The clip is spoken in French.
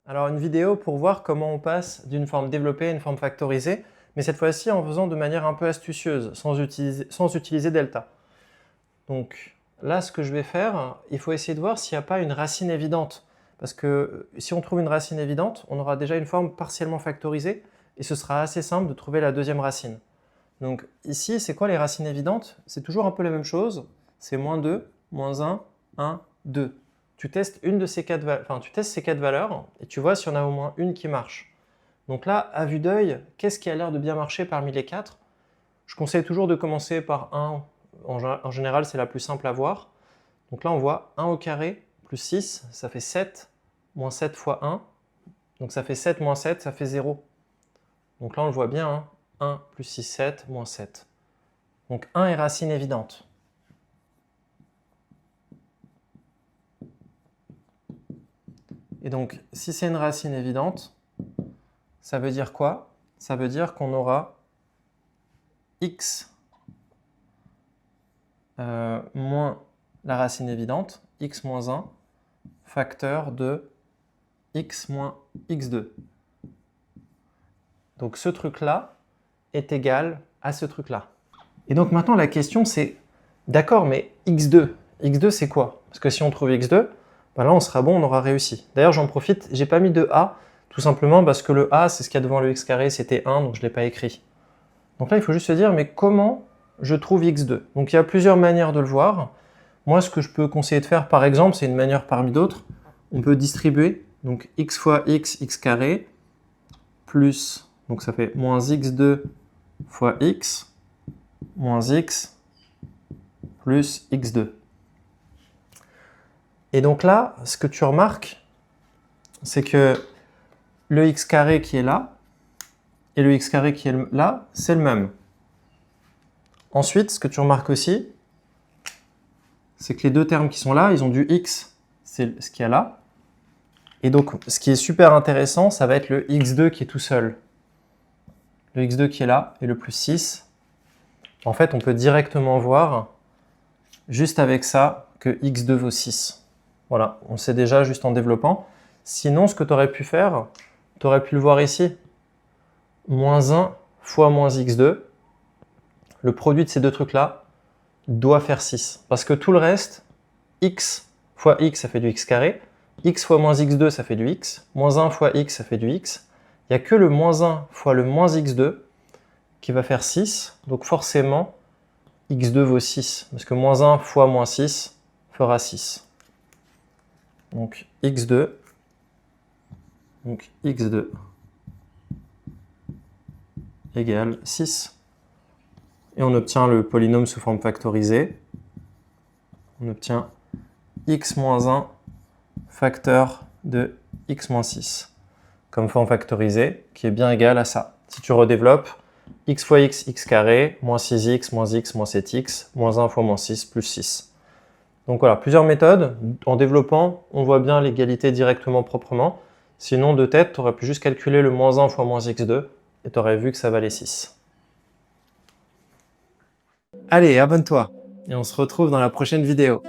Alors une vidéo pour voir comment on passe d'une forme développée à une forme factorisée, mais cette fois-ci en faisant de manière un peu astucieuse, sans utiliser delta. Donc là, ce que je vais faire, il faut essayer de voir s'il n'y a pas une racine évidente. Parce que si on trouve une racine évidente, on aura déjà une forme partiellement factorisée, et ce sera assez simple de trouver la deuxième racine. Donc ici, c'est quoi les racines évidentes? C'est toujours un peu la même chose, c'est moins 2, moins 1, 1, 2. Tu testes ces quatre valeurs et tu vois s'il y en a au moins une qui marche. Donc là, à vue d'œil, qu'est-ce qui a l'air de bien marcher parmi les 4? Je conseille toujours de commencer par 1. En général, c'est la plus simple à voir. Donc là, on voit 1 au carré plus 6, ça fait 7, moins 7 fois 1. Donc ça fait 7 moins 7, ça fait 0. Donc là, on le voit bien, hein. 1 plus 6, 7, moins 7. Donc 1 est racine évidente. Et donc, si c'est une racine évidente, ça veut dire quoi? Ça veut dire qu'on aura x moins la racine évidente, x moins 1, facteur de x moins x2. Donc ce truc-là est égal à ce truc-là. Et donc maintenant, la question c'est, d'accord, mais x2, x2 c'est quoi? Parce que si on trouve x2, ben là on sera bon, on aura réussi. D'ailleurs, j'en profite, j'ai pas mis de a, tout simplement parce que le a, c'est ce qu'il y a devant le x carré, c'était 1, donc je ne l'ai pas écrit. Donc là, il faut juste se dire, mais comment je trouve x2? Donc il y a plusieurs manières de le voir. Moi, ce que je peux conseiller de faire, par exemple, c'est une manière parmi d'autres. On peut distribuer, donc x fois x carré, plus, donc ça fait moins x2 fois x, moins x, plus x2. Et donc là, ce que tu remarques, c'est que le x carré qui est là, et le x carré qui est là, c'est le même. Ensuite, ce que tu remarques aussi, c'est que les deux termes qui sont là, ils ont du x, c'est ce qu'il y a là. Et donc, ce qui est super intéressant, ça va être le x2 qui est tout seul. Le x2 qui est là, et le plus 6. En fait, on peut directement voir, juste avec ça, que x2 vaut 6. Voilà, on le sait déjà juste en développant. Sinon, ce que tu aurais pu faire, tu aurais pu le voir ici. Moins 1 fois moins x2. Le produit de ces deux trucs-là doit faire 6. Parce que tout le reste, x fois x, ça fait du x carré. X fois moins x2, ça fait du x. Moins 1 fois x, ça fait du x. Il n'y a que le moins 1 fois le moins x2 qui va faire 6. Donc forcément, x2 vaut 6. Parce que moins 1 fois moins 6 fera 6. Donc x2. Donc x2 égale 6. Et on obtient le polynôme sous forme factorisée. On obtient x moins 1 facteur de x moins 6 comme forme factorisée qui est bien égale à ça. Si tu redéveloppes, x fois x, x carré, moins 6x, moins x, moins 7x, moins 1 fois moins 6, plus 6. Donc voilà, plusieurs méthodes. En développant, on voit bien l'égalité directement proprement. Sinon, de tête, tu aurais pu juste calculer le moins 1 fois moins x2 et tu aurais vu que ça valait 6. Allez, abonne-toi et on se retrouve dans la prochaine vidéo.